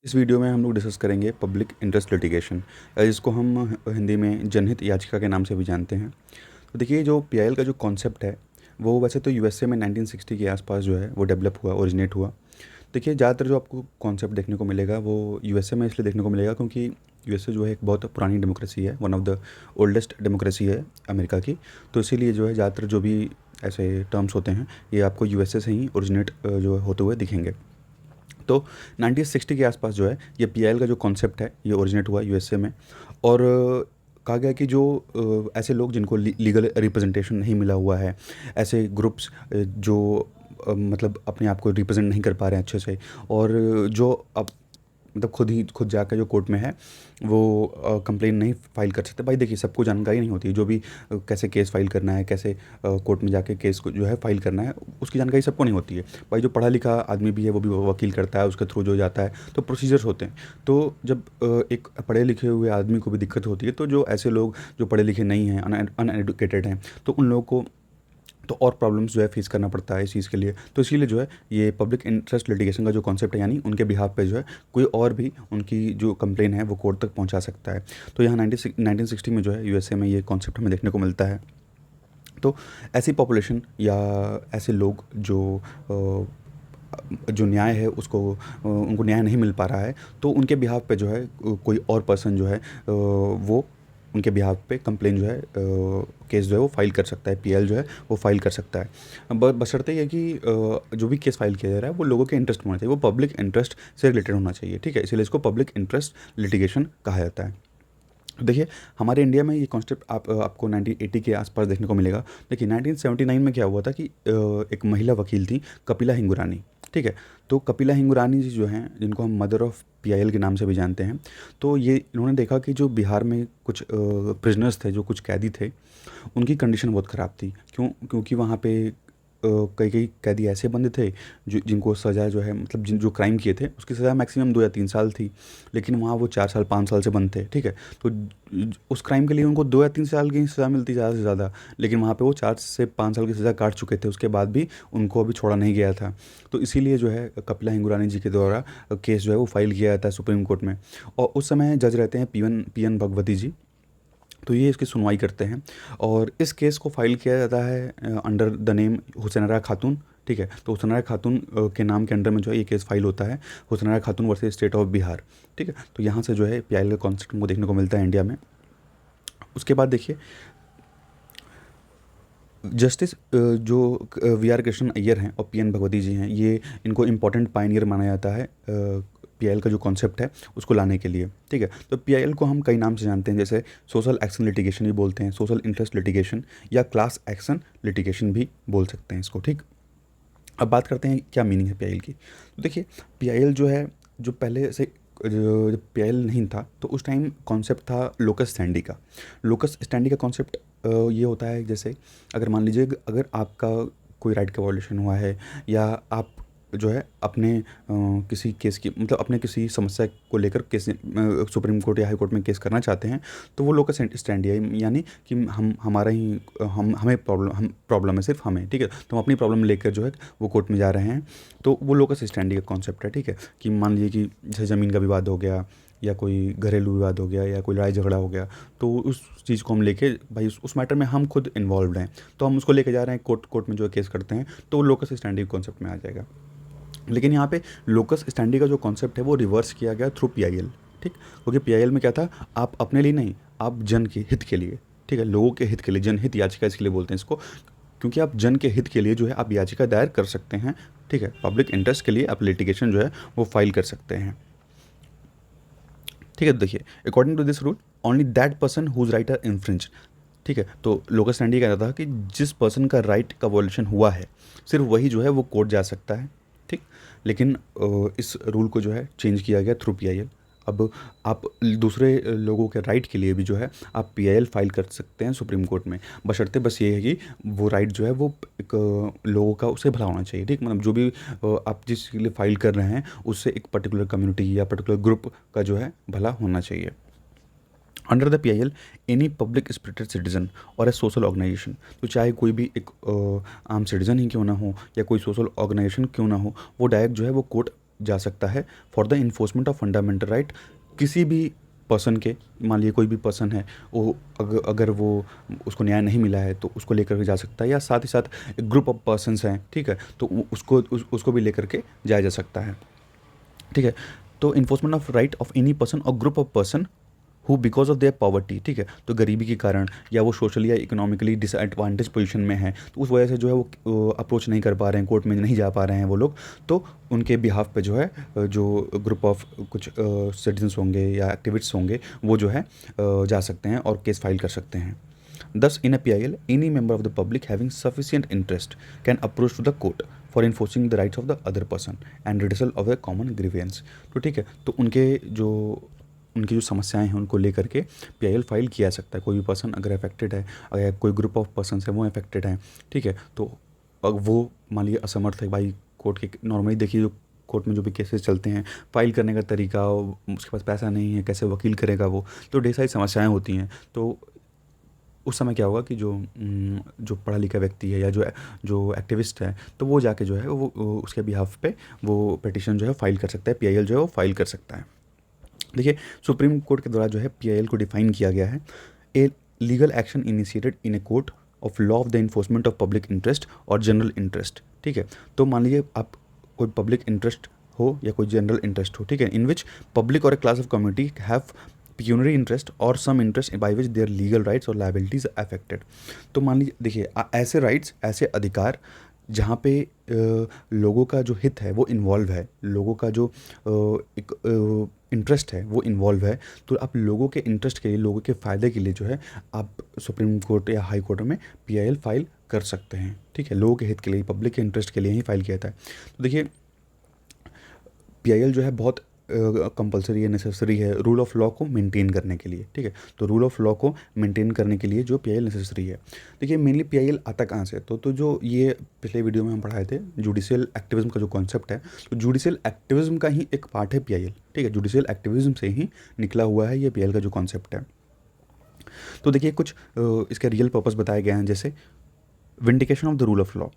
इस वीडियो में हम लोग डिस्कस करेंगे पब्लिक इंटरेस्ट लिटिगेशन, जिसको हम हिंदी में जनहित याचिका के नाम से भी जानते हैं। तो देखिए, जो पीआईएल का जो कॉन्सेप्ट है वो वैसे तो यूएसए में 1960 के आसपास जो है वो डेवलप हुआ, ओरिजिनेट हुआ। देखिए, ज़्यादातर जो आपको कॉन्सेप्ट देखने को मिलेगा वो यूएसए में इसलिए देखने को मिलेगा क्योंकि यूएसए जो है एक बहुत पुरानी डेमोक्रेसी है, one of the oldest democracy है अमेरिका की। तो इसीलिए जो है ज़्यादातर जो भी ऐसे टर्म्स होते हैं ये आपको यूएसए से ही ओरिजिनेट जो होते हुए दिखेंगे। तो 1960 के आसपास जो है ये पीआईएल का जो कॉन्सेप्ट है ये ओरिजिनेट हुआ यूएसए में। और कहा गया कि जो ऐसे लोग जिनको लीगल रिप्रेजेंटेशन नहीं मिला हुआ है, ऐसे ग्रुप्स जो मतलब अपने आप को रिप्रेजेंट नहीं कर पा रहे हैं अच्छे से, और जो अब मतलब खुद जाकर जो कोर्ट में है वो कंप्लेन नहीं फाइल कर सकते। भाई देखिए, सबको जानकारी नहीं होती है जो भी कैसे केस फाइल करना है, कैसे कोर्ट में जाके केस को जो है फाइल करना है, उसकी जानकारी सबको नहीं होती है। भाई जो पढ़ा लिखा आदमी भी है वो भी वकील करता है, उसके थ्रू जो जाता है तो प्रोसीजर्स होते हैं। तो जब एक पढ़े लिखे हुए आदमी को भी दिक्कत होती है, तो जो ऐसे लोग जो पढ़े लिखे नहीं हैं, अनएडुकेटेड हैं, तो उन लोगों को तो और प्रॉब्लम्स जो है फेस करना पड़ता है इस चीज़ के लिए। तो इसीलिए जो है ये पब्लिक इंटरेस्ट लिटिगेशन का जो कॉन्सेप्ट है, यानी उनके बिहाफ पे जो है कोई और भी उनकी जो कंप्लेन है वो कोर्ट तक पहुंचा सकता है। तो यहाँ 1960 में जो है यूएसए में ये कॉन्सेप्ट हमें देखने को मिलता है। तो ऐसी पॉपुलेशन या ऐसे लोग जो न्याय है उसको उनको न्याय नहीं मिल पा रहा है, तो उनके बिहाफ पे जो है कोई और पर्सन जो है वो उनके बिहाफ पे कंप्लेन जो है केस जो है वो फाइल कर सकता है, पीएल जो है वो फाइल कर सकता है। बशर्ते ये कि जो भी केस फाइल किया जा रहा है वो लोगों के इंटरेस्ट में होना चाहिए, वो पब्लिक इंटरेस्ट से रिलेटेड होना चाहिए। ठीक है, इसलिए इसको पब्लिक इंटरेस्ट लिटिगेशन कहा जाता है। देखिए, हमारे इंडिया में ये कॉन्सेप्ट आपको 1980 के आसपास देखने को मिलेगा। देखिए, 1979 में क्या हुआ था कि एक महिला वकील थी, कपिला हिंगुरानी। ठीक है, तो कपिला हिंगुरानी जी जो हैं, जिनको हम मदर ऑफ़ पीआईएल के नाम से भी जानते हैं, तो ये इन्होंने देखा कि जो बिहार में कुछ प्रिजनर्स थे, जो कुछ कैदी थे, उनकी कंडीशन बहुत ख़राब थी। क्योंकि वहाँ पे कई कई कैदी ऐसे बंदे थे जो जिनको सज़ा जो है, मतलब जो क्राइम किए थे उसकी सज़ा मैक्सिमम 2 या 3 साल थी, लेकिन वहाँ वो 4 साल 5 साल से बंद थे। ठीक है, तो उस क्राइम के लिए उनको 2 या 3 साल की सज़ा मिलती ज़्यादा से ज़्यादा, लेकिन वहाँ पे वो 4 से 5 साल की सज़ा काट चुके थे, उसके बाद भी उनको अभी छोड़ा नहीं गया था। तो इसीलिए जो है कपिला हिंगुरानी जी के द्वारा केस जो है वो फाइल किया जाता है सुप्रीम कोर्ट में। और उस समय जज रहते हैं पी एन भगवती जी। तो ये इसकी सुनवाई करते हैं, और इस केस को फाइल किया जाता है अंडर द नेम हुसैनरा खातून। ठीक है, तो हुसैनरा खातून के नाम के अंडर में जो है ये केस फाइल होता है, हुसैनरा खातून वर्सेस स्टेट ऑफ बिहार। ठीक है, तो यहाँ से जो है पीआईएल का कॉन्सेप्ट को देखने को मिलता है इंडिया में। उसके बाद देखिए, जस्टिस जो वी आर कृष्णन अय्यर हैं और पीएन भगवती जी हैं, ये इनको इम्पोर्टेंट पायनियर माना जाता है पीआईएल का जो कॉन्सेप्ट है उसको लाने के लिए। ठीक है, तो पीआईएल को हम कई नाम से जानते हैं, जैसे सोशल एक्शन लिटिगेशन भी बोलते हैं, सोशल इंटरेस्ट लिटिगेशन, या क्लास एक्शन लिटिगेशन भी बोल सकते हैं इसको। ठीक, अब बात करते हैं क्या मीनिंग है पीआईएल की। तो देखिए, पीआईएल जो है, जो पहले से जब पीआईएल नहीं था तो उस टाइम कॉन्सेप्ट था लोकस स्टैंडी का। लोकस स्टैंडी का कॉन्सेप्ट ये होता है, जैसे अगर मान लीजिए अगर आपका कोई राइट का वॉल्यूशन हुआ है, या आप जो है अपने किसी केस की, मतलब अपने किसी समस्या को लेकर केस सुप्रीम कोर्ट या हाई कोर्ट में केस करना चाहते हैं, तो वो लोकस स्टैंडी है, यानी कि हम हमारा ही हमें प्रॉब्लम है, सिर्फ हमें। ठीक है, तो हम अपनी प्रॉब्लम लेकर जो है वो कोर्ट में जा रहे हैं, तो वो लोकस स्टैंडी का कॉन्सेप्ट है। ठीक है, कि मान लीजिए कि जैसे ज़मीन का विवाद हो गया, या कोई घरेलू विवाद हो गया, या कोई लड़ाई झगड़ा हो गया, तो उस चीज़ को हम लेके, भाई उस मैटर में हम खुद इन्वॉल्व हैं, तो हम उसको लेके जा रहे हैं कोर्ट में जो केस करते हैं, तो वो लोकस स्टैंडी कॉन्सेप्ट में आ जाएगा। लेकिन यहाँ पे लोकस स्टैंडी का जो कॉन्सेप्ट है वो रिवर्स किया गया थ्रू पीआईएल। ठीक, क्योंकि पीआईएल में क्या था, आप अपने लिए नहीं, आप जन के हित के लिए, ठीक है, लोगों के हित के लिए, जनहित याचिका इसके लिए बोलते हैं इसको, क्योंकि आप जन के हित के लिए जो है आप याचिका दायर कर सकते हैं। ठीक है, पब्लिक इंटरेस्ट के लिए आप लिटिगेशन जो है वो फाइल कर सकते हैं। ठीक है, तो देखिए, according to this rule only that person whose right are infringe. ठीक है, तो लोकस स्टैंडी कहता था कि जिस पर्सन का राइट का वॉल्यूशन हुआ है, सिर्फ वही जो है वो कोर्ट जा सकता है। ठीक, लेकिन इस रूल को जो है चेंज किया गया थ्रू पीआईएल। अब आप दूसरे लोगों के राइट के लिए भी जो है आप पीआईएल फाइल कर सकते हैं सुप्रीम कोर्ट में, बशर्ते बस ये है कि वो राइट जो है वो एक लोगों का उससे भला होना चाहिए। ठीक, मतलब जो भी आप जिसके लिए फाइल कर रहे हैं उससे एक पर्टिकुलर कम्युनिटी या पर्टिकुलर ग्रुप का जो है भला होना चाहिए। Under the PIL any public spirited citizen और ए सोशल ऑर्गेनाइजेशन, तो चाहे कोई भी एक आम सिटीजन ही क्यों ना हो, या कोई सोशल ऑर्गेनाइजेशन क्यों ना हो, वो डायरेक्ट जो है वो कोर्ट जा सकता है for the enforcement of fundamental right. किसी भी पर्सन के, मान लीजिए कोई भी पर्सन है, वो अगर वो उसको न्याय नहीं मिला है तो उसको लेकर के जा सकता है, या साथ ही साथ एक ग्रुप ऑफ पर्सन्स हैं, ठीक है, तो उसको भी लेकर के जाया जा सकता है, ठीक है। तो enforcement of right of any person और group of person who because of their poverty, ठीक है, तो गरीबी के कारण या वो सोशली या इकोनॉमिकली डिसएडवांटेज पोजीशन में है, तो उस वजह से जो है वो अप्रोच नहीं कर पा रहे हैं, कोर्ट में नहीं जा पा रहे हैं वो लोग, तो उनके बिहाफ पे जो है जो ग्रुप ऑफ कुछ सिटीजन्स होंगे या एक्टिविस्ट्स होंगे वो जो है जा सकते हैं और केस फाइल कर सकते हैं। Thus, in a PIL, any member of the public having sufficient interest can approach to the court for enforcing the rights of the other person and redressal of a common grievance। तो ठीक है, तो उनकी जो समस्याएं हैं उनको लेकर के पीआईएल फाइल किया जा सकता है। कोई भी पर्सन अगर अफेक्टेड है, अगर कोई ग्रुप ऑफ पर्सन है वो अफेक्टेड हैं, ठीक है, तो वो मान लीजिए असमर्थ है भाई, कोर्ट के नॉर्मली देखिए जो कोर्ट में जो भी केसेस चलते हैं, फाइल करने का तरीका, उसके पास पैसा नहीं है, कैसे वकील करेगा वो, तो ढेर सारी समस्याएं होती हैं। तो उस समय क्या होगा कि जो पढ़ा लिखा व्यक्ति है या जो एक्टिविस्ट है, तो वो जाके जो है वो उसके बिहाफ पे वो पिटिशन जो है फाइल कर सकता है, पीआईएल जो है वो फाइल कर सकता है। देखिए, सुप्रीम कोर्ट के द्वारा जो है पीआईएल को डिफाइन किया गया है, a legal action initiated in a court of law of the enforcement of public interest और जनरल इंटरेस्ट, ठीक है। तो मान लीजिए आप कोई पब्लिक इंटरेस्ट हो या कोई जनरल इंटरेस्ट हो, ठीक है, इन विच पब्लिक और a class of community have pecuniary interest or some interest by which their legal rights or liabilities are affected। तो मान लीजिए, देखिए ऐसे राइट्स, ऐसे अधिकार जहाँ पे लोगों का जो हित है वो इन्वॉल्व है, लोगों का जो एक इंटरेस्ट है वो इन्वॉल्व है, तो आप लोगों के इंटरेस्ट के लिए, लोगों के फ़ायदे के लिए जो है आप सुप्रीम कोर्ट या हाई कोर्ट में पीआईएल फाइल कर सकते हैं, ठीक है। लोगों के हित के लिए, पब्लिक के इंटरेस्ट के लिए ही फाइल किया था। तो देखिए, पीआईएल जो है बहुत कंपलसरी है, नेसेसरी है रूल ऑफ लॉ को मेंटेन करने के लिए, ठीक है। तो रूल ऑफ लॉ को मेंटेन करने के लिए जो पीआईएल नेसेसरी है। देखिए, मेनली पीआईएल आता कहाँ से, तो जो ये पिछले वीडियो में हम पढ़ाए थे, जुडिशियल एक्टिविज्म का जो कॉन्सेप्ट है, तो जुडिशियल एक्टिविज्म का ही एक पार्ट है पीआईएल, ठीक है। जुडिशियल एक्टिविज्म से ही निकला हुआ है ये पीआईएल का जो कॉन्सेप्ट है। तो देखिए, कुछ इसके रियल पर्पस बताए गए हैं, जैसे vindication of the rule of law.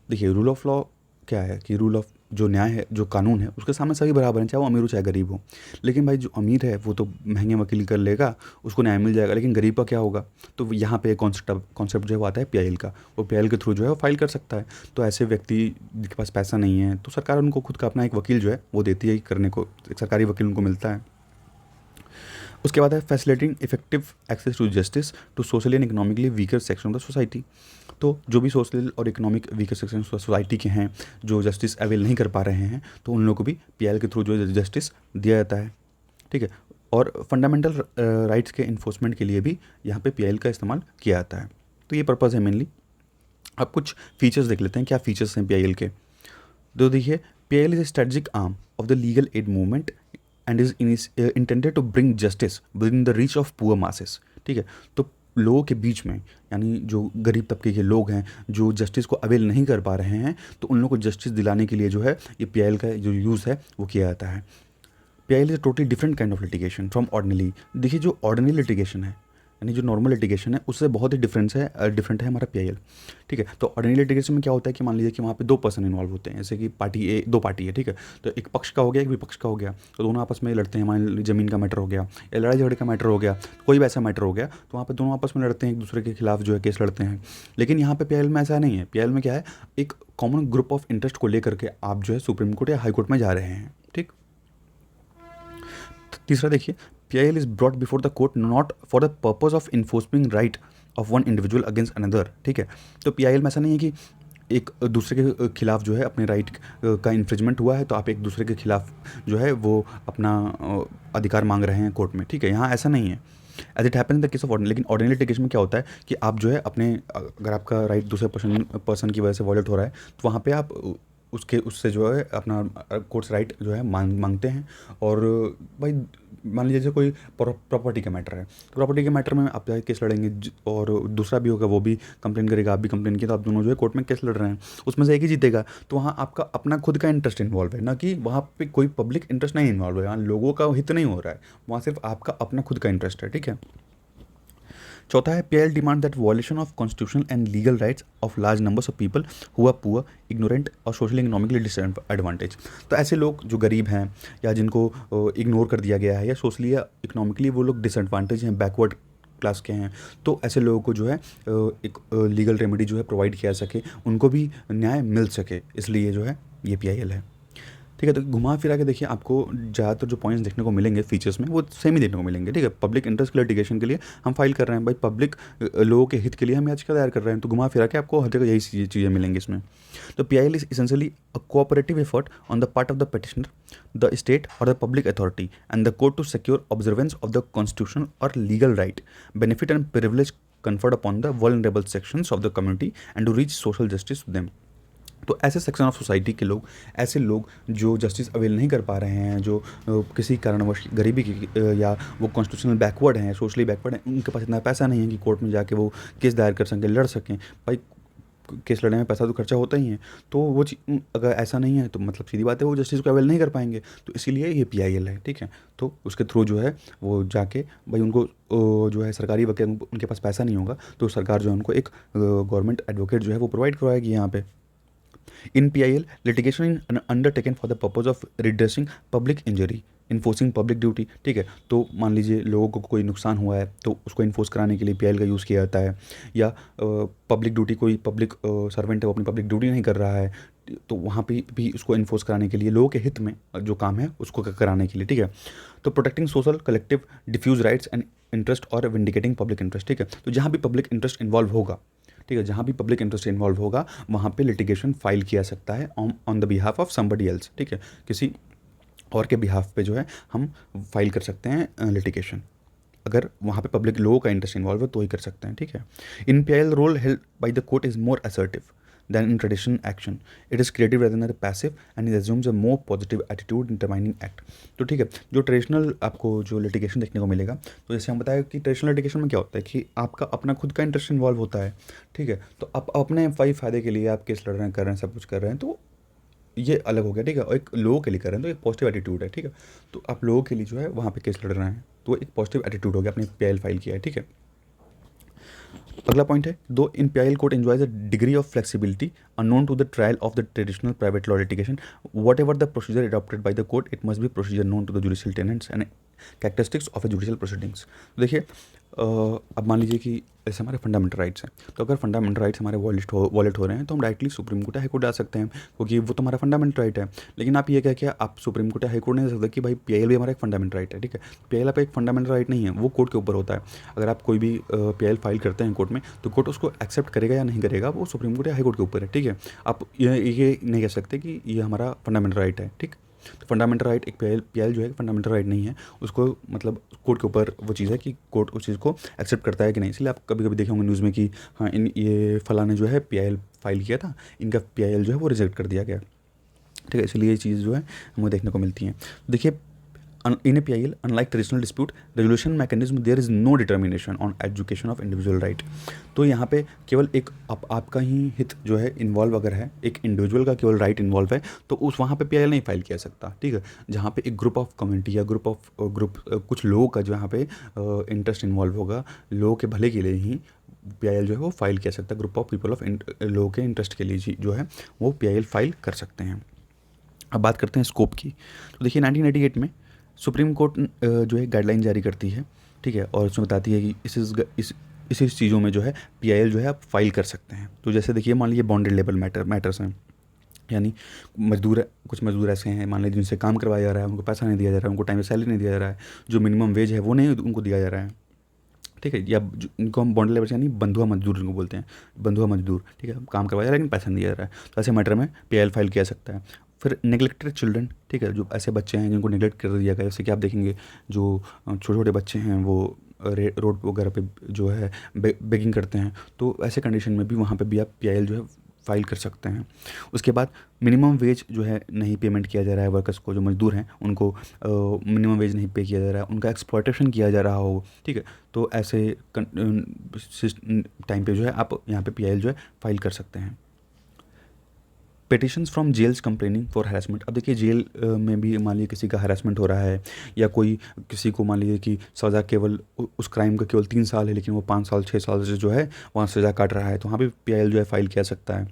देखिए, रूल ऑफ लॉ क्या है कि रूल ऑफ जो न्याय है, जो कानून है, उसके सामने सभी बराबर हैं, चाहे वो अमीर हो चाहे गरीब हो। लेकिन भाई जो अमीर है वो तो महंगे वकील कर लेगा, उसको न्याय मिल जाएगा, लेकिन गरीब का क्या होगा। तो यहाँ पे कॉन्सेप्ट जो है वो आता है पीआईएल का, वो पीआईएल के थ्रू जो है वो फाइल कर सकता है। तो ऐसे व्यक्ति जिनके पास पैसा नहीं है, तो सरकार उनको खुद का अपना एक वकील जो है वो देती है करने को, एक सरकारी वकील उनको मिलता है। उसके बाद है facilitating effective access to justice to socially and economically weaker section of the society. तो जो भी सोशल और इकोनॉमिक वीकर सेक्शन सोसाइटी के हैं, जो जस्टिस अवेल नहीं कर पा रहे हैं, तो उन लोगों को भी पीआईएल के थ्रू जो जस्टिस दिया जाता है, ठीक है। और फंडामेंटल राइट्स के इन्फोर्समेंट के लिए भी यहाँ पे पीआईएल का इस्तेमाल किया जाता है। तो ये पर्पज़ है मेनली। अब कुछ फीचर्स देख लेते हैं, क्या फीचर्स हैं पीआईएल के। तो देखिए, PIL is a strategic arm of the legal aid movement and is intended to bring justice within the reach of poor masses, ठीक है। तो लोगों के बीच में, यानी जो गरीब तबके के लोग हैं, जो जस्टिस को अवेल नहीं कर पा रहे हैं, तो उन लोगों को जस्टिस दिलाने के लिए जो है ये पीआईएल का जो यूज़ है वो किया जाता है। PIL is a totally different kind of litigation from ordinary. देखिए, जो ऑर्डिनरी लिटिगेशन है, यानी जो नॉर्मल लिटिगेशन है, उससे बहुत ही डिफरेंट है हमारा पीआईएल, ठीक है। तो ऑर्डिनरी लिटिगेशन में क्या होता है कि मान लीजिए कि वहाँ पे दो पर्सन इन्वॉल्व होते हैं, जैसे कि दो पार्टी है, ठीक है। तो एक पक्ष का हो गया, एक विपक्ष का हो गया, तो दोनों आपस में लड़ते हैं। मान लीजिए ज़मीन का मैटर हो गया या लड़ाई झगड़े का मैटर हो गया, कोई भी ऐसा मैटर हो गया, तो वहाँ पर दोनों आपस में लड़ते हैं, एक दूसरे के खिलाफ जो है केस लड़ते हैं। लेकिन यहाँ पे पीआईएल में ऐसा नहीं है। पीआईएल में क्या है, एक कॉमन ग्रुप ऑफ इंटरेस्ट को लेकर के आप जो है सुप्रीम कोर्ट या हाई कोर्ट में जा रहे हैं, ठीक। तीसरा देखिए, PIL is brought before the court not for the purpose of enforcing right of one individual against another, ठीक है। तो PIL में ऐसा नहीं है कि एक दूसरे के खिलाफ जो है अपने राइट का इन्फ्रिजमेंट हुआ है तो आप एक दूसरे के खिलाफ जो है वो अपना अधिकार मांग रहे हैं कोर्ट में, ठीक है। यहाँ ऐसा नहीं है, as it happen in the case of ordinary. लेकिन ऑर्डिनरी लिटिगेशन में क्या होता है कि आप जो है अपने, अगर आपका राइट दूसरे पर्सन की वजह से वॉयलेट हो रहा है, तो वहाँ पे आप उससे जो है अपना कोर्ट्स राइट जो है मांगते हैं। और भाई मान लीजिए जैसे कोई प्रॉपर्टी का मैटर है, तो प्रॉपर्टी के मैटर में आप जाके केस लड़ेंगे और दूसरा भी होगा, वो भी कंप्लेन करेगा, आप भी कंप्लेन किया, तो आप दोनों जो है कोर्ट में केस लड़ रहे हैं, उसमें से एक ही जीतेगा। तो वहाँ आपका अपना खुद का इंटरेस्ट इन्वॉल्व है, ना कि वहाँ पे कोई पब्लिक इंटरेस्ट नहीं इन्वॉल्व है, यहाँ लोगों का हित नहीं हो रहा है, वहाँ सिर्फ आपका अपना खुद का इंटरेस्ट है, ठीक है। चौथा है PIL demand that violation of constitutional and legal rights of large numbers of people who are poor, ignorant और सोशली इकोनॉमिकली डिसएडवांटेज। तो ऐसे लोग जो गरीब हैं या जिनको इग्नोर कर दिया गया है या सोशली या इकोनॉमिकली वो लोग डिसएडवांटेज हैं, बैकवर्ड क्लास के हैं, तो ऐसे लोगों को जो है एक लीगल रेमेडी जो है प्रोवाइड किया सके, उनको भी न्याय मिल सके, इसलिए जो है ये पीआईएल है। ठीक है, तो घुमा फिरा के देखिए आपको ज़्यादातर जो पॉइंट्स देखने को मिलेंगे फीचर्स में वो सेम ही देखने को मिलेंगे। ठीक है, पब्लिक इंटरेस्ट के लिटिगेशन के लिए हम फाइल कर रहे हैं भाई, पब्लिक लोगों के हित के लिए हम याचिका दायर कर रहे हैं, तो घुमा फिरा के आपको हर जगह यही चीज़ें मिलेंगी इसमें। तो PIL is essentially a cooperative effort on the part of the petitioner, the state और the public authority and the court to secure observance of the constitution और legal right, benefit and privilege conferred upon the vulnerable sections of the community and to reach social justice to them। तो ऐसे section of society के लोग, ऐसे लोग जो justice avail नहीं कर पा रहे हैं, जो किसी कारणवश गरीबी की या वो कॉन्स्टिट्यूशनल बैकवर्ड हैं, सोशली बैकवर्ड हैं, उनके पास इतना पैसा नहीं है कि कोर्ट में जाके वो केस दायर कर सकें, लड़ सकें। भाई केस लड़ने में पैसा तो खर्चा होता ही है, तो वो अगर ऐसा नहीं है तो मतलब सीधी बात है वो जस्टिस को अवेल नहीं कर पाएंगे, तो इसीलिए ये पीआईएल है। ठीक है, तो उसके थ्रू जो है वो जाके भाई उनको जो है सरकारी वकील, उनके पास पैसा नहीं होगा तो सरकार जो है उनको एक गवर्नमेंट एडवोकेट जो है वो प्रोवाइड करवाएगी यहाँ पे। In PIL, litigation is undertaken for the purpose of redressing public injury, enforcing public duty. ठीक है, तो मान लीजिए लोगों को कोई नुकसान हुआ है तो उसको इन्फोर्स कराने के लिए पीआईएल का यूज़ किया जाता है, या पब्लिक ड्यूटी, कोई पब्लिक सर्वेंट है वो अपनी पब्लिक ड्यूटी नहीं कर रहा है तो वहाँ पे भी उसको इन्फोर्स कराने के लिए, लोगों के हित में जो काम है उसको कराने के लिए। ठीक है, तो protecting social collective diffuse rights and interest और विंडिकेटिंग पब्लिक इंटरेस्ट। ठीक है, तो जहाँ भी पब्लिक इंटरेस्ट इन्वॉल्व होगा, ठीक है, जहाँ भी पब्लिक इंटरेस्ट इन्वॉल्व होगा वहाँ पे लिटिगेशन फाइल किया सकता है on the behalf of somebody else. ठीक है, किसी और के बिहाफ पे जो है हम फाइल कर सकते हैं लिटिगेशन, अगर वहाँ पे पब्लिक लोगों का इंटरेस्ट इन्वॉल्व है तो ही कर सकते हैं। ठीक है, in PIL role held by the court is more assertive than in traditional action. It is creative rather than passive and it assumes a more positive attitude in determining act। तो ठीक है, जो ट्रेडिशनल आपको जो litigation देखने को मिलेगा, तो जैसे हम बताया कि ट्रेडिशनल लिटिगेशन में क्या होता है कि आपका अपना खुद का इंटरेस्ट इन्वॉल्व होता है। ठीक है, तो आप अपने फ़ायदे के लिए आप केस लड़ रहे हैं, कर रहे हैं, सब कुछ कर रहे हैं, तो ये अलग हो गया। ठीक है, और एक लोगों के लिए कर रहे हैं तो एक पॉजिटिव एटीट्यूड है। ठीक है, तो आप लोगों के लिए जो है वहाँ पे केस लड़ रहे हैं तो एक पॉजिटिव एटीट्यूड हो गया, आपने पीआईएल फाइल किया है। ठीक है, अगला पॉइंट है, दो in PIL court enjoys a degree of flexibility unknown to the trial of the traditional private law litigation, whatever the procedure adopted by the court it must be procedure known to the judicial tenets and characteristics of a judicial proceedings. देखिए अब मान लीजिए कि ऐसे हमारे fundamental rights हैं, तो अगर फंडामेंटल राइट्स हमारे वॉलेट हो रहे हैं तो हम डायरेक्टली सुप्रीम कोर्ट या हाई कोर्ट जा सकते हैं, क्योंकि वो तो हमारा फंडामेंटल राइट है। लेकिन आप ये क्या क्या आप सुप्रीम कोर्ट या हाई कोर्ट नहीं जा सकते कि भाई पीआईएल भी हमारा एक फंडामेंटल राइट है। ठीक है, पीआईएल आपका एक फंडामेंटल राइट नहीं है, वो कोर्ट के ऊपर होता है। अगर आप कोई भी पीआईएल फाइल करते हैं कोर्ट में तो कोर्ट उसको एक्सेप्ट करेगा या नहीं करेगा वो सुप्रीम कोर्ट या हाई कोर्ट के ऊपर है। ठीक है, आप ये नहीं कह सकते कि ये हमारा फंडामेंटल राइट है। ठीक, तो फंडामेंटल राइट एक पीआईएल जो है फंडामेंटल राइट नहीं है, उसको मतलब कोर्ट के ऊपर वो चीज़ है कि कोर्ट उस चीज़ को एक्सेप्ट करता है कि नहीं। इसलिए आप कभी कभी देखे होंगे न्यूज़ में कि हाँ ये फलां ने जो है पीआईएल फाइल किया था, इनका पीआईएल जो है वो रिजेक्ट कर दिया गया। ठीक है, इसलिए ये चीज़ जो है हमें देखने को मिलती हैं। देखिए in a PIL, unlike traditional dispute resolution mechanism, there is no determination on education of individual right। तो यहाँ पे केवल एक आपका ही हित जो है इन्वॉल्व अगर है, एक इंडिविजुअल का केवल राइट इन्वॉल्व है तो उस वहाँ पे PIL नहीं फाइल किया सकता। ठीक है, जहाँ पे एक ग्रुप ऑफ कम्युनिटी या ग्रुप कुछ लोगों का जो यहाँ पे इंटरेस्ट इन्वॉल्व होगा, लोगों के भले के लिए ही PIL जो है वो फाइल किया सकता है। ग्रुप ऑफ पीपल ऑफ लोगों के इंटरेस्ट के लिए जो है वो PIL फाइल कर सकते हैं। अब बात करते हैं स्कोप की। तो देखिए 1988 में सुप्रीम कोर्ट जो है गाइडलाइन जारी करती है। ठीक है, और उसमें बताती है कि इस चीज़ों में जो है पीआईएल जो है आप फाइल कर सकते हैं। तो जैसे देखिए मान लीजिए बॉन्डेड लेबर मैटर्स हैं, यानी कुछ मजदूर ऐसे हैं मान लीजिए जिनसे काम करवाया जा रहा है, उनको पैसा नहीं दिया जा रहा है, उनको टाइम से सैलरी नहीं दिया जा रहा है, जो मिनिमम वेज है वो नहीं उनको दिया जा रहा है। ठीक है, या इनको हम बॉन्डेड लेबर यानी बंधुआ मजदूर जिनको बोलते हैं, बंधुआ मजदूर। ठीक है, काम करवाया जा रहा है लेकिन पैसा नहीं दिया जा रहा है, तो ऐसे मैटर में पीआईएल फाइल किया सकता है। फिर नेग्लेक्टेड चिल्ड्रन, ठीक है, जो ऐसे बच्चे हैं जिनको नेग्लेक्ट कर दिया गया, जैसे कि आप देखेंगे जो छोटे छोटे बच्चे हैं वो रोड वगैरह पे जो है बेगिंग करते हैं, तो ऐसे कंडीशन में भी वहाँ पे भी आप पीआईएल जो है फाइल कर सकते हैं। उसके बाद मिनिमम वेज जो है नहीं पेमेंट किया जा रहा है वर्कर्स को, जो मजदूर हैं उनको मिनिमम वेज नहीं पे किया जा रहा है, उनका एक्सप्लॉयटेशन किया जा रहा हो। ठीक है, तो ऐसे टाइम पे जो है आप यहाँ पे पीआईएल जो है फाइल कर सकते हैं। Petitions from jails complaining for harassment. अब देखिए जेल में भी मान लीजिए किसी का हरासमेंट हो रहा है, या कोई किसी को मान लीजिए कि सज़ा केवल उस क्राइम का केवल 3 साल है, लेकिन वो 5 साल 6 साल से जो है वहाँ सज़ा काट रहा है, तो वहाँ पे पीआईएल जो है फाइल किया सकता है।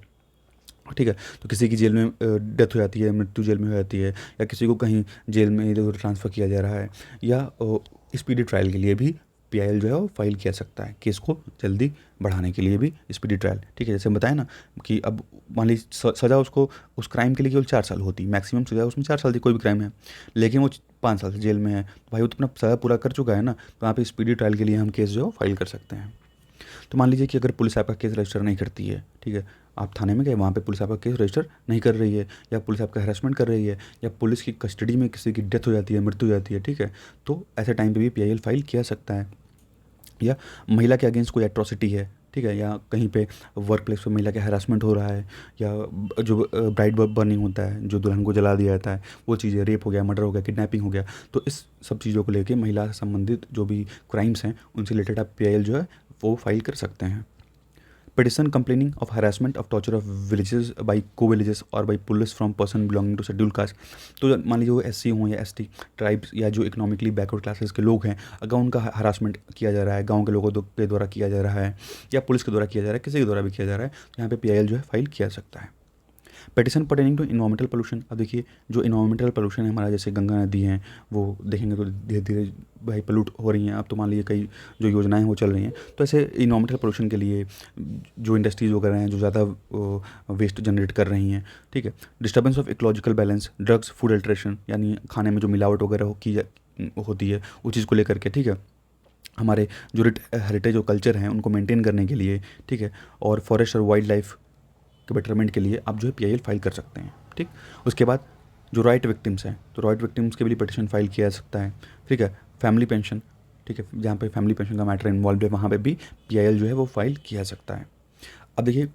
ठीक है, तो किसी की जेल में डेथ हो जाती है, मृत्यु जेल में हो जाती है, या किसी को कहीं जेल में इधर उधर ट्रांसफ़र किया जा रहा है, या स्पीडी ट्रायल के लिए भी पीआईएल जो है वो फाइल किया सकता है, केस को जल्दी बढ़ाने के लिए भी स्पीडी ट्रायल। ठीक है, जैसे हम बताया ना कि अब मान लीजिए सज़ा उसको उस क्राइम के लिए केवल 4 साल होती, मैक्सिमम सज़ा उसमें 4 साल थी, कोई भी क्राइम है, लेकिन वो 5 साल से जेल में है, तो भाई वो तो अपना सज़ा पूरा कर चुका है ना, तो वहाँ पे स्पीडी ट्रायल के लिए हम केस जो है फाइल कर सकते हैं। तो मान लीजिए कि अगर पुलिस आपका केस रजिस्टर नहीं करती है, ठीक है, आप थाने में गए, वहाँ पे पुलिस आपका केस रजिस्टर नहीं कर रही है, या पुलिस आपका हैरेसमेंट कर रही है, या पुलिस की कस्टडी में किसी की डेथ हो जाती है, मृत्यु हो जाती है, ठीक है, तो ऐसे टाइम पे भी पीआईएल फाइल किया सकता है। या महिला के अगेंस्ट कोई एट्रॉसिटी है, ठीक है, या कहीं पे वर्क प्लेस पर महिला का हैरेसमेंट हो रहा है, या जो ब्राइड बर्निंग होता है, जो दुल्हन को जला दिया जाता है, वो चीज़ें, रेप हो गया, मर्डर हो गया, किडनैपिंग हो गया, तो इस सब चीज़ों को लेके महिला से संबंधित जो भी क्राइम्स हैं उनसे रिलेटेड आप पीआईएल जो है वो फाइल कर सकते हैं। Petition complaining of harassment of torture of villages by co villages और by police from person belonging to schedule caste. तो मान लीजिए वो एससी हों या एसटी ट्राइब्स या जो इकोनॉमिकली बैकवर्ड क्लासेस के लोग हैं, अगर उनका हरासमेंट किया जा रहा है, गांव के लोगों के द्वारा किया जा रहा है, या पुलिस के द्वारा किया जा रहा है, किसी के द्वारा भी किया जा रहा है, तो यहाँ पे पीआईएल जो है फाइल किया जा सकता है। Petition pertaining to environmental pollution. अब देखिए जो इन्वायरमेंटल पोल्यूशन है हमारा, जैसे गंगा नदी हैं, वो देखेंगे तो धीरे धीरे भाई पोल्यूट हो रही हैं। अब तो मान लीजिए कई जो योजनाएं वो चल रही हैं, तो ऐसे इन्वायरमेंटल पोल्यूशन के लिए जो इंडस्ट्रीज वगैरह हैं जो ज़्यादा वेस्ट जनरेट कर रही हैं, ठीक है, disturbance of ecological balance, drugs, food alteration, यानी खाने में जो मिलावट वगैरह होती है उस चीज़ को लेकर के, ठीक है, हमारे जो हेरिटेज और कल्चर हैं उनको मेंटेन करने के लिए, ठीक है, और फॉरेस्ट और वाइल्ड लाइफ के बेटरमेंट के लिए आप जो है पीआईएल फाइल कर सकते हैं। ठीक, उसके बाद जो राइट विक्टिम्स हैं, तो राइट विक्टिम्स के लिए पिटिशन फाइल किया जा सकता है। ठीक है, फैमिली पेंशन, ठीक है, जहाँ पे फैमिली पेंशन का मैटर इन्वॉल्व है वहाँ पे भी पीआईएल जो है वो फाइल किया जा सकता है। अब देखिए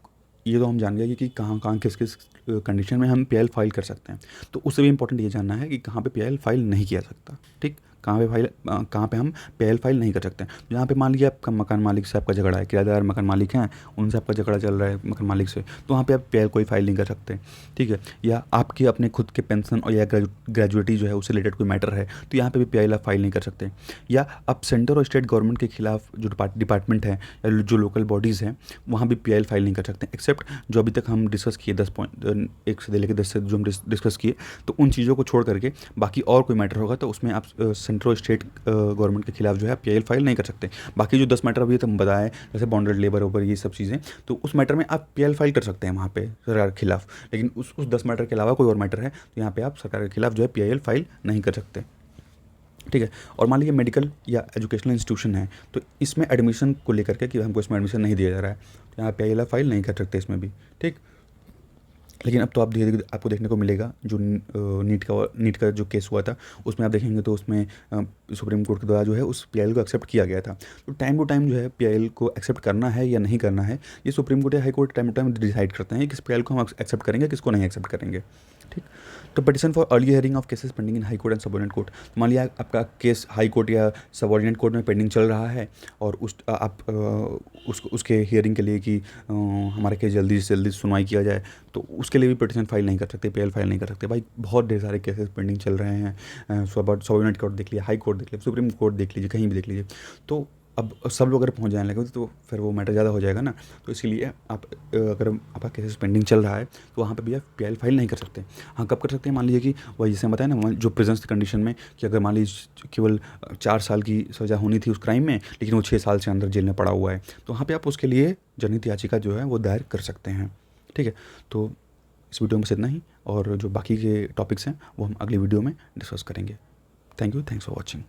ये तो हम जान गए कि कहाँ कहाँ किस किस कंडीशन में हम पीआईएल फाइल कर सकते हैं, तो उससे भी इंपॉर्टेंट ये जानना है कि कहाँ पे पीआईएल फाइल नहीं किया सकता। ठीक, कहाँ पे हम पीआईएल फाइल नहीं कर सकते हैं। जहाँ पे मान लीजिए आपका मकान मालिक से आपका झगड़ा है, किराएदार मकान मालिक हैं, उनसे आपका झगड़ा चल रहा है मकान मालिक से, तो वहाँ पे आप पीआईएल कोई फाइल नहीं कर सकते। ठीक है, या आपके अपने खुद के पेंशन और या ग्रेजुएटी जो है उससे रिलेटेड कोई मैटर है, तो यहाँ पे भी पीआईएल आप फाइल नहीं कर सकते। या आप सेंटर और स्टेट गवर्नमेंट के खिलाफ जो डिपार्टमेंट है या जो लोकल बॉडीज़ हैं वहाँ भी पीआईएल फाइल नहीं कर सकते, एक्सेप्ट जो अभी तक हम डिस्कस किए 10 पॉइंट 1 से लेकर 10 से जो हम डिस्कस किए, तो उन चीज़ों को छोड़ करके बाकी और कोई मैटर होगा तो उसमें आप सेंट्रल और स्टेट गवर्नमेंट के खिलाफ जो है पीआईएल फाइल नहीं कर सकते। बाकी जो 10 मैटर अभी तक बताया है, जैसे बॉन्डेड लेबर ओवर ये सब चीज़ें, तो उस मैटर में आप पीआईएल फाइल कर सकते हैं वहाँ पे सरकार के खिलाफ, लेकिन उस 10 मैटर के अलावा कोई और मैटर है तो यहाँ पे आप सरकार के खिलाफ जो है पीआईएल फाइल नहीं कर सकते। ठीक है, और मान लीजिए मेडिकल या एजुकेशनल इंस्टीट्यूशन है, तो इसमें एडमिशन को लेकर के कि हमको इसमें एडमिशन नहीं दिया जा रहा है, तो यहाँ पीआईएल फाइल नहीं कर सकते इसमें भी। ठीक, लेकिन अब तो आप धीरे धीरे आपको देखने को मिलेगा जो नीट का जो केस हुआ था उसमें आप देखेंगे तो उसमें सुप्रीम कोर्ट के द्वारा जो है उस पीआईएल को एक्सेप्ट किया गया था। तो टाइम टू टाइम जो है पीआईएल को एक्सेप्ट करना है या नहीं करना है, ये सुप्रीम कोर्ट या High Court time to time decide करते हैं कि किस पीआईएल को हम एक्सेप्ट करेंगे, किसको नहीं एक्सेप्ट करेंगे। ठीक, तो petition for early hearing of cases pending in high court and subordinate court. तो मान लिया आपका केस हाई कोर्ट या सबऑर्डिनेट कोर्ट में पेंडिंग चल रहा है और उसके हियरिंग के लिए कि हमारा केस जल्दी से जल्दी सुनवाई किया जाए, तो उसके लिए भी पिटिशन फाइल नहीं कर सकते, पीआईएल फाइल नहीं कर सकते। भाई बहुत ढेर सारे केसेस पेंडिंग चल रहे हैं, सबऑर्डिनेट कोर्ट देख लीजिए, हाई कोर्ट देख लीजिए, सुप्रीम कोर्ट देख लीजिए, कहीं भी देख लीजिए, तो अब सब लोग अगर पहुंच जाने लगे तो फिर वो मैटर ज़्यादा हो जाएगा ना। तो इसीलिए आप अगर आपका केसेस पेंडिंग चल रहा है तो वहाँ पे भी आप पीआईएल फाइल नहीं कर सकते। हाँ, कब कर सकते हैं, मान लीजिए कि वही जैसे बताया ना जो प्रेजेंस की कंडीशन में कि अगर मान लीजिए केवल 4 साल की सज़ा होनी थी उस क्राइम में, लेकिन वो 6 साल से अंदर जेल में पड़ा हुआ है, तो वहाँ पर आप उसके लिए जनहित याचिका जो है वो दायर कर सकते हैं। ठीक है, तो इस वीडियो में बस इतना ही, और जो बाकी के टॉपिक्स हैं वो हम अगली वीडियो में डिस्कस करेंगे। Thank you, thanks for watching.